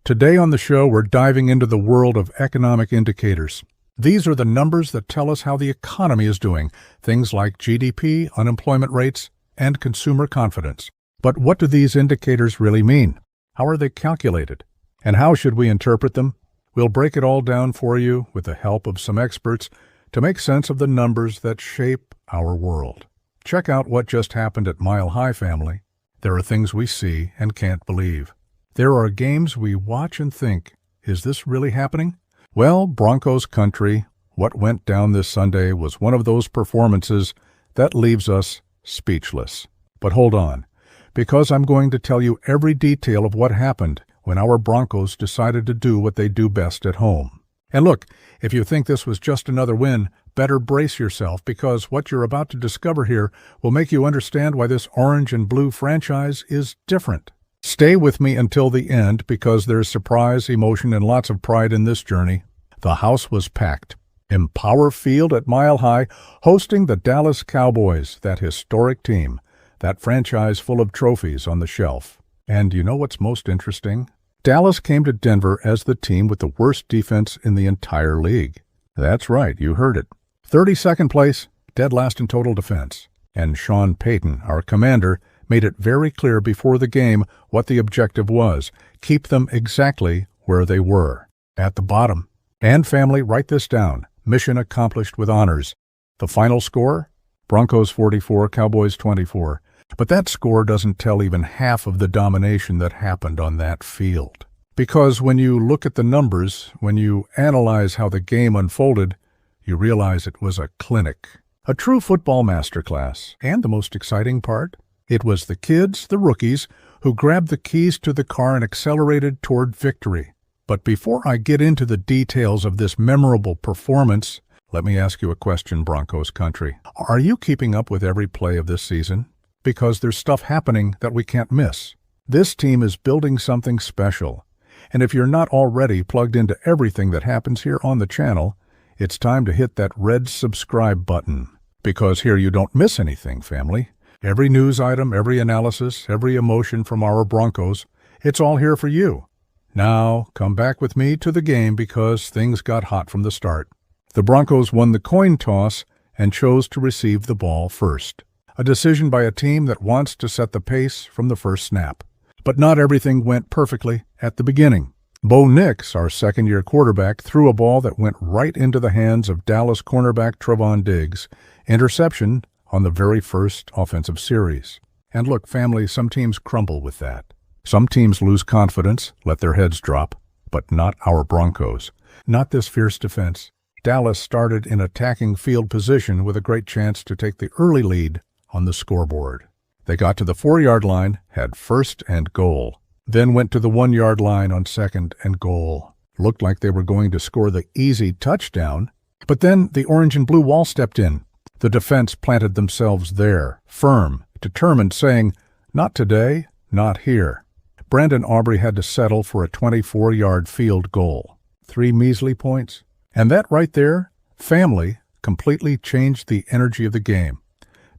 Today on the show, we're diving into the world of economic indicators. These are the numbers that tell us how the economy is doing, things like GDP, unemployment rates, and consumer confidence. But what do these indicators really mean? How are they calculated? And how should we interpret them? We'll break it all down for you with the help of some experts to make sense of the numbers that shape our world. Check out what just happened at Mile High, family. There are things we see and can't believe. There are games we watch and think, is this really happening? Well, Broncos Country, what went down this Sunday was one of those performances that leaves us speechless. But hold on, because I'm going to tell you every detail of what happened when our Broncos decided to do what they do best at home. And look, if you think this was just another win, better brace yourself, because what you're about to discover here will make you understand why this orange and blue franchise is different. Stay with me until the end, because there's surprise, emotion, and lots of pride in this journey. The house was packed. Empower Field at Mile High, hosting the Dallas Cowboys, that historic team, that franchise full of trophies on the shelf. And you know what's most interesting? Dallas came to Denver as the team with the worst defense in the entire league. That's right, you heard it. 32nd place, dead last in total defense. And Sean Payton, our commander, made it very clear before the game what the objective was: keep them exactly where they were, at the bottom. And family, write this down. Mission accomplished with honors. The final score? Broncos 44, Cowboys 24. But that score doesn't tell even half of the domination that happened on that field. Because when you look at the numbers, when you analyze how the game unfolded, you realize it was a clinic, a true football masterclass. And the most exciting part? It was the kids, the rookies, who grabbed the keys to the car and accelerated toward victory. But before I get into the details of this memorable performance, let me ask you a question, Broncos Country. Are you keeping up with every play of this season? Because there's stuff happening that we can't miss. This team is building something special. And if you're not already plugged into everything that happens here on the channel, it's time to hit that red subscribe button. Because here you don't miss anything, family. Every news item, every analysis, every emotion from our Broncos, it's all here for you. Now, come back with me to the game, because things got hot from the start. The Broncos won the coin toss and chose to receive the ball first. A decision by a team that wants to set the pace from the first snap. But not everything went perfectly at the beginning. Bo Nix, our second-year quarterback, threw a ball that went right into the hands of Dallas cornerback Trevon Diggs. Interception on the very first offensive series. And look, family, some teams crumble with that. Some teams lose confidence, let their heads drop, but not our Broncos. Not this fierce defense. Dallas started in attacking field position with a great chance to take the early lead on the scoreboard. They got to the 4-yard line, had first and goal, then went to the 1-yard line on second and goal. Looked like they were going to score the easy touchdown, but then the orange and blue wall stepped in. The defense planted themselves there, firm, determined, saying, "Not today, not here." Brandon Aubrey had to settle for a 24-yard field goal. 3 measly points. And that right there, family, completely changed the energy of the game.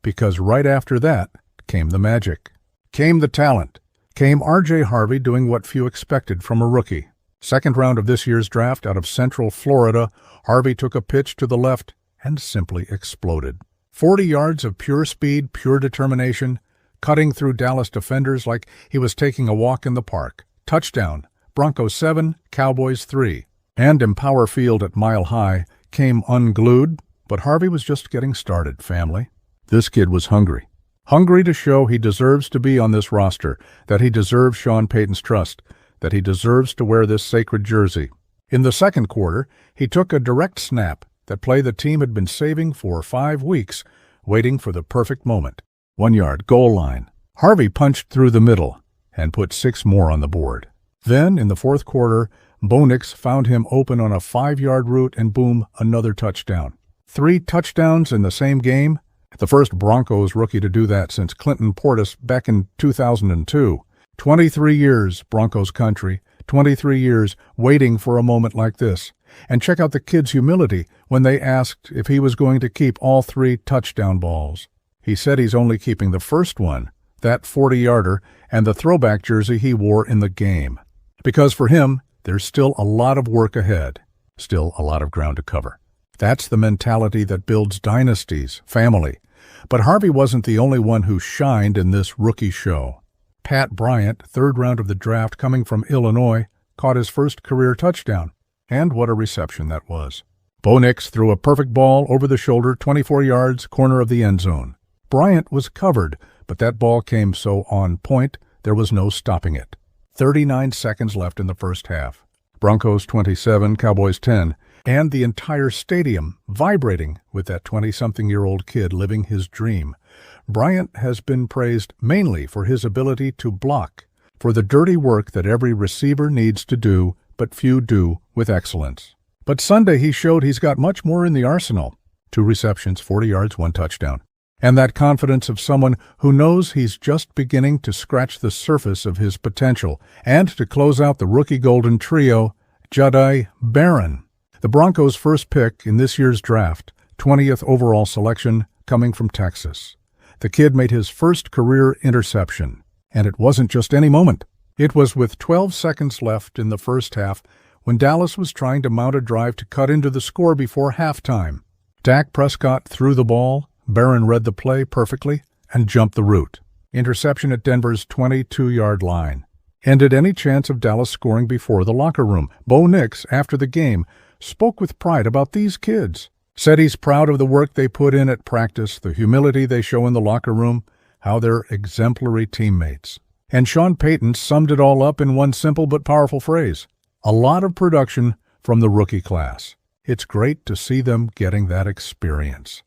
Because right after that came the magic. Came the talent. Came R.J. Harvey doing what few expected from a rookie. Second round of this year's draft out of Central Florida, Harvey took a pitch to the left and simply exploded. 40 yards of pure speed, pure determination, cutting through Dallas defenders like he was taking a walk in the park. Touchdown. Broncos 7, Cowboys 3. And Empower Field at Mile High came unglued, but Harvey was just getting started, family. This kid was hungry. Hungry to show he deserves to be on this roster, that he deserves Sean Payton's trust, that he deserves to wear this sacred jersey. In the second quarter, he took a direct snap, that play the team had been saving for 5 weeks, waiting for the perfect moment. 1-yard goal line. Harvey punched through the middle and put 6 more on the board. Then, in the fourth quarter, Bo Nix found him open on a 5-yard route, and boom, another touchdown. 3 touchdowns in the same game. The first Broncos rookie to do that since Clinton Portis back in 2002. 23 years, Broncos Country. 23 years waiting for a moment like this. And check out the kid's humility when they asked if he was going to keep all 3 touchdown balls. He said he's only keeping the first one, that 40-yarder, and the throwback jersey he wore in the game. Because for him, there's still a lot of work ahead, still a lot of ground to cover. That's the mentality that builds dynasties, family. But Harvey wasn't the only one who shined in this rookie show. Pat Bryant, third round of the draft coming from Illinois, caught his first career touchdown. And what a reception that was. Bo Nix threw a perfect ball over the shoulder, 24 yards, corner of the end zone. Bryant was covered, but that ball came so on point, there was no stopping it. 39 seconds left in the first half. Broncos 27, Cowboys 10, and the entire stadium vibrating with that 20-something-year-old kid living his dream. Bryant has been praised mainly for his ability to block, for the dirty work that every receiver needs to do, but few do with excellence. But Sunday he showed he's got much more in the arsenal. 2 receptions, 40 yards, 1 touchdown. And that confidence of someone who knows he's just beginning to scratch the surface of his potential. And to close out the rookie golden trio, Jahdae Barron, the Broncos' first pick in this year's draft, 20th overall selection, coming from Texas. The kid made his first career interception. And it wasn't just any moment. It was with 12 seconds left in the first half when Dallas was trying to mount a drive to cut into the score before halftime. Dak Prescott threw the ball, Barron read the play perfectly, and jumped the route. Interception at Denver's 22-yard line. Ended any chance of Dallas scoring before the locker room. Bo Nix, after the game, spoke with pride about these kids. Said he's proud of the work they put in at practice, the humility they show in the locker room, how they're exemplary teammates. And Sean Payton summed it all up in one simple but powerful phrase. A lot of production from the rookie class. It's great to see them getting that experience.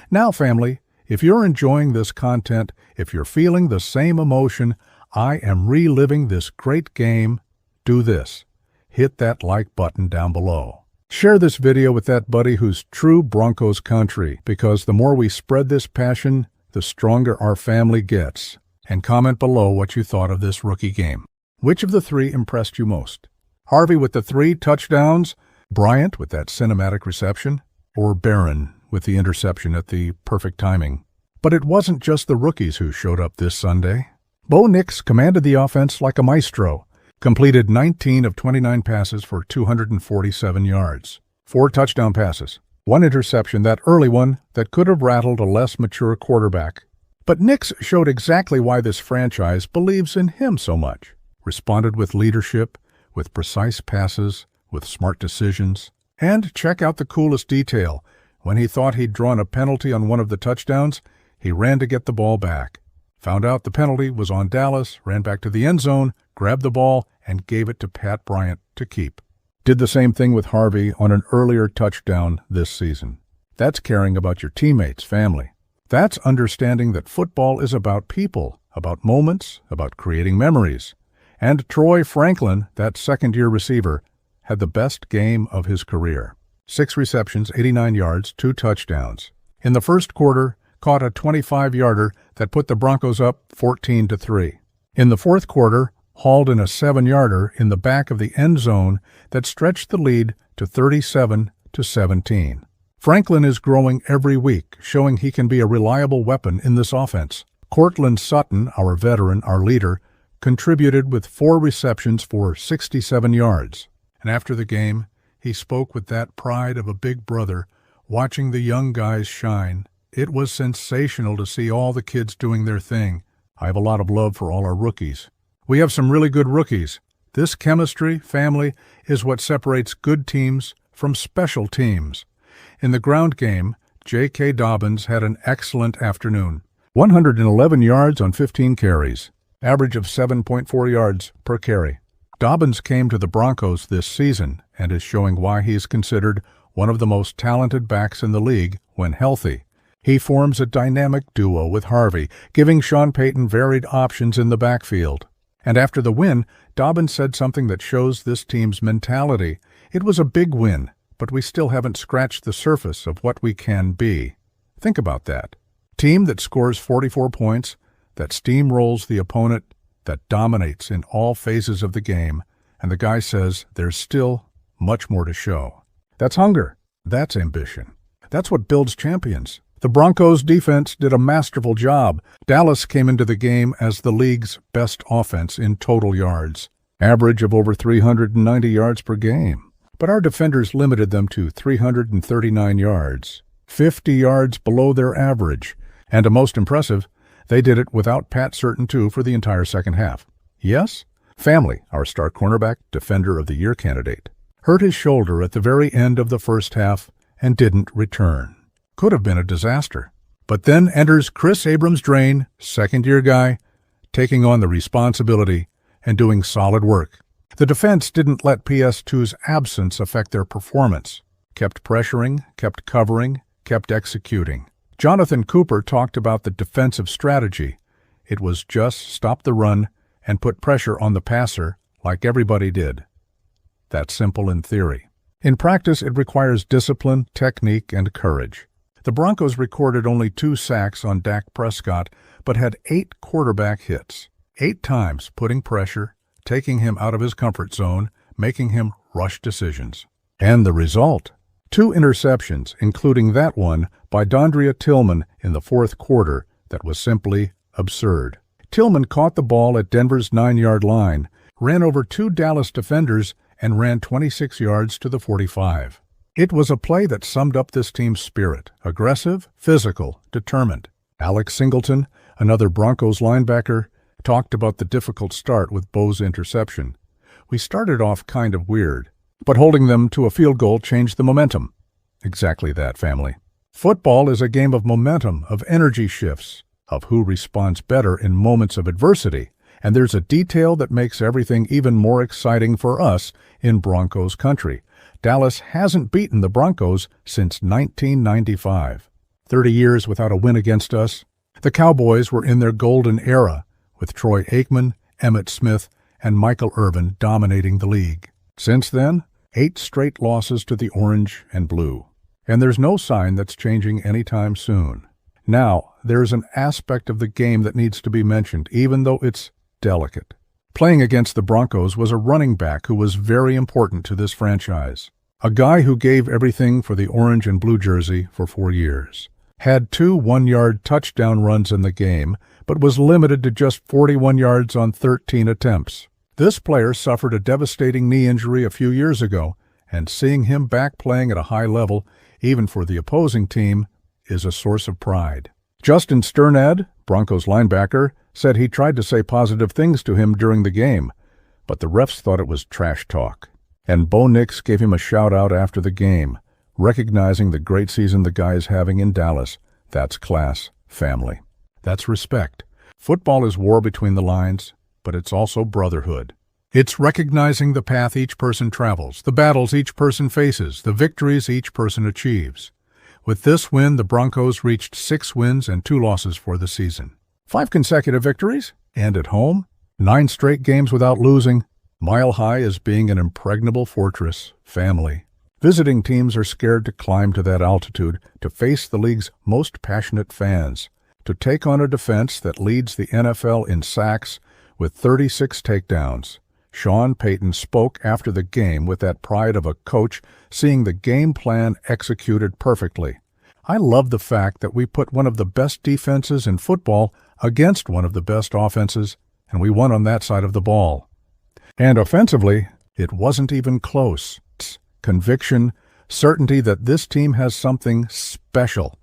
Now, family, if you're enjoying this content, if you're feeling the same emotion, I am reliving this great game, do this. Hit that like button down below. Share this video with that buddy who's true Broncos Country, because the more we spread this passion, the stronger our family gets. And comment below what you thought of this rookie game. Which of the 3 impressed you most? Harvey with the 3 touchdowns, Bryant with that cinematic reception, or Barron with the interception at the perfect timing? But it wasn't just the rookies who showed up this Sunday. Bo Nix commanded the offense like a maestro, completed 19 of 29 passes for 247 yards, 4 touchdown passes, 1 interception, that early one that could have rattled a less mature quarterback. But Nix showed exactly why this franchise believes in him so much. Responded with leadership, with precise passes, with smart decisions. And check out the coolest detail. When he thought he'd drawn a penalty on one of the touchdowns, he ran to get the ball back. Found out the penalty was on Dallas, ran back to the end zone, grabbed the ball, and gave it to Pat Bryant to keep. Did the same thing with Harvey on an earlier touchdown this season. That's caring about your teammates, family. That's understanding that football is about people, about moments, about creating memories. And Troy Franklin, that second-year receiver, had the best game of his career. 6 receptions, 89 yards, 2 touchdowns. In the first quarter, caught a 25-yarder that put the Broncos up 14-3. In the fourth quarter, hauled in a 7-yarder in the back of the end zone that stretched the lead to 37-17. Franklin is growing every week, showing he can be a reliable weapon in this offense. Cortland Sutton, our veteran, our leader, contributed with 4 receptions for 67 yards. And after the game, he spoke with that pride of a big brother, watching the young guys shine. It was sensational to see all the kids doing their thing. I have a lot of love for all our rookies. We have some really good rookies. This chemistry, family, is what separates good teams from special teams. In the ground game, J.K. Dobbins had an excellent afternoon. 111 yards on 15 carries. Average of 7.4 yards per carry. Dobbins came to the Broncos this season and is showing why he is considered one of the most talented backs in the league when healthy. He forms a dynamic duo with Harvey, giving Sean Payton varied options in the backfield. And after the win, Dobbins said something that shows this team's mentality. It was a big win, but we still haven't scratched the surface of what we can be. Think about that. Team that scores 44 points, that steamrolls the opponent, that dominates in all phases of the game, and the guy says there's still much more to show. That's hunger. That's ambition. That's what builds champions. The Broncos' defense did a masterful job. Dallas came into the game as the league's best offense in total yards. average of over 390 yards per game. But our defenders limited them to 339 yards, 50 yards below their average, and most impressive, they did it without Pat Certain too for the entire second half. Yes, Family, our star cornerback, Defender of the Year candidate, hurt his shoulder at the very end of the first half and didn't return. Could have been a disaster. But then enters Chris Abrams-Drain, second-year guy, taking on the responsibility and doing solid work. The defense didn't let PS2's absence affect their performance. Kept pressuring, kept covering, kept executing. Jonathan Cooper talked about the defensive strategy. It was just stop the run and put pressure on the passer like everybody did. That's simple in theory. In practice, it requires discipline, technique, and courage. The Broncos recorded only 2 sacks on Dak Prescott, but had 8 quarterback hits, 8 times putting pressure, taking him out of his comfort zone, making him rush decisions. And the result? 2 interceptions, including that one by Dondria Tillman in the fourth quarter that was simply absurd. Tillman caught the ball at Denver's 9-yard line, ran over 2 Dallas defenders, and ran 26 yards to the 45. It was a play that summed up this team's spirit: aggressive, physical, determined. Alex Singleton, another Broncos linebacker, talked about the difficult start with Bo's interception. We started off kind of weird, but holding them to a field goal changed the momentum. Exactly that, family. Football is a game of momentum, of energy shifts, of who responds better in moments of adversity, and there's a detail that makes everything even more exciting for us in Broncos Country. Dallas hasn't beaten the Broncos since 1995. 30 years without a win against us. The Cowboys were in their golden era, with Troy Aikman, Emmitt Smith, and Michael Irvin dominating the league. Since then, 8 straight losses to the orange and blue. And there's no sign that's changing anytime soon. Now, there's an aspect of the game that needs to be mentioned, even though it's delicate. Playing against the Broncos was a running back who was very important to this franchise. A guy who gave everything for the orange and blue jersey for 4 years. Had 2 one-yard touchdown runs in the game, but was limited to just 41 yards on 13 attempts. This player suffered a devastating knee injury a few years ago, and seeing him back playing at a high level, even for the opposing team, is a source of pride. Justin Sternad, Broncos linebacker, said he tried to say positive things to him during the game, but the refs thought it was trash talk. And Bo Nix gave him a shout-out after the game, recognizing the great season the guy is having in Dallas. That's class, family. That's respect. Football is war between the lines, but it's also brotherhood. It's recognizing the path each person travels, the battles each person faces, the victories each person achieves. With this win, the Broncos reached 6 wins and 2 losses for the season. 5 consecutive victories, and at home, 9 straight games without losing. Mile high as being an impregnable fortress, family. Visiting teams are scared to climb to that altitude, to face the league's most passionate fans, to take on a defense that leads the NFL in sacks with 36 takedowns. Sean Payton spoke after the game with that pride of a coach seeing the game plan executed perfectly. I love the fact that we put one of the best defenses in football against one of the best offenses, and we won on that side of the ball. And offensively, it wasn't even close. Conviction, certainty that this team has something special.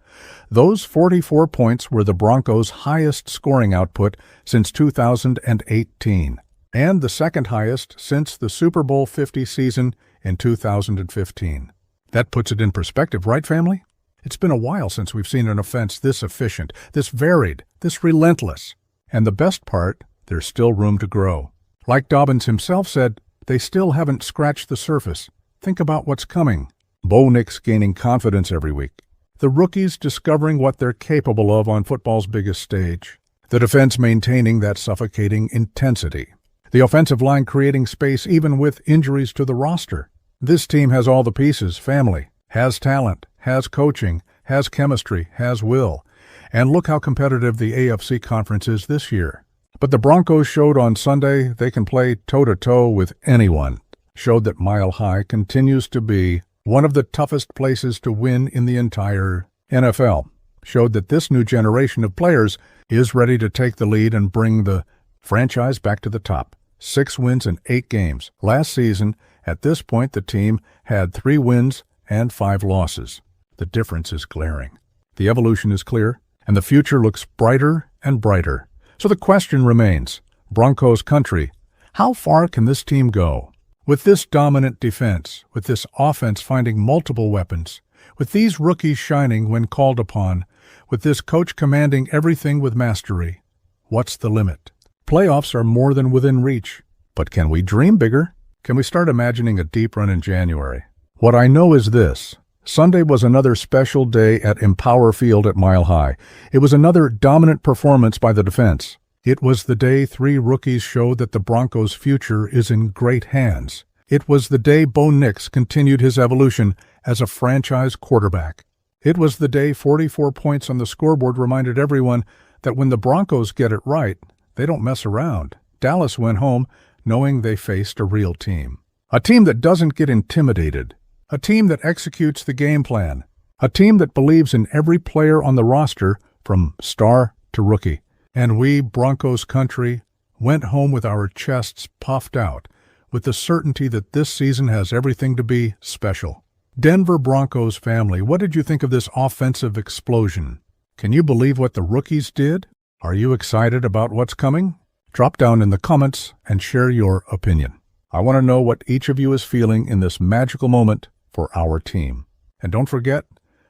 Those 44 points were the Broncos' highest scoring output since 2018, and the second highest since the Super Bowl 50 season in 2015. That puts it in perspective, right, family? It's been a while since we've seen an offense this efficient, this varied, this relentless. And the best part, there's still room to grow. Like Dobbins himself said, they still haven't scratched the surface. Think about what's coming. Bo Nix gaining confidence every week. The rookies discovering what they're capable of on football's biggest stage. The defense maintaining that suffocating intensity. The offensive line creating space even with injuries to the roster. This team has all the pieces, family, has talent, has coaching, has chemistry, has will. And look how competitive the AFC conference is this year. But the Broncos showed on Sunday they can play toe-to-toe with anyone. Showed that Mile High continues to be one of the toughest places to win in the entire NFL. Showed that this new generation of players is ready to take the lead and bring the franchise back to the top. 6 wins in 8 games. Last season, at this point, the team had 3 wins and 5 losses. The difference is glaring. The evolution is clear, and the future looks brighter and brighter. So the question remains, Broncos Country, how far can this team go? With this dominant defense, with this offense finding multiple weapons, with these rookies shining when called upon, with this coach commanding everything with mastery, what's the limit? Playoffs are more than within reach. But can we dream bigger? Can we start imagining a deep run in January? What I know is this. Sunday was another special day at Empower Field at Mile High. It was another dominant performance by the defense. It was the day 3 rookies showed that the Broncos' future is in great hands. It was the day Bo Nix continued his evolution as a franchise quarterback. It was the day 44 points on the scoreboard reminded everyone that when the Broncos get it right, they don't mess around. Dallas went home knowing they faced a real team. A team that doesn't get intimidated. A team that executes the game plan. A team that believes in every player on the roster from star to rookie. And we, Broncos Country, went home with our chests puffed out, with the certainty that this season has everything to be special. Denver Broncos family, what did you think of this offensive explosion? Can you believe what the rookies did? Are you excited about what's coming? Drop down in the comments and share your opinion. I want to know what each of you is feeling in this magical moment for our team. And don't forget,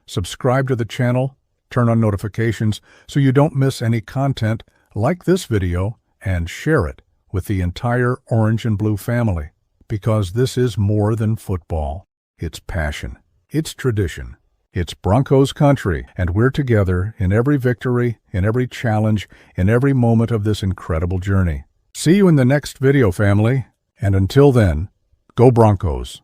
subscribe to the channel, turn on notifications so you don't miss any content, like this video, and share it with the entire orange and blue family. Because this is more than football. It's passion. It's tradition. It's Broncos Country, and we're together in every victory, in every challenge, in every moment of this incredible journey. See you in the next video, family. And until then, go Broncos.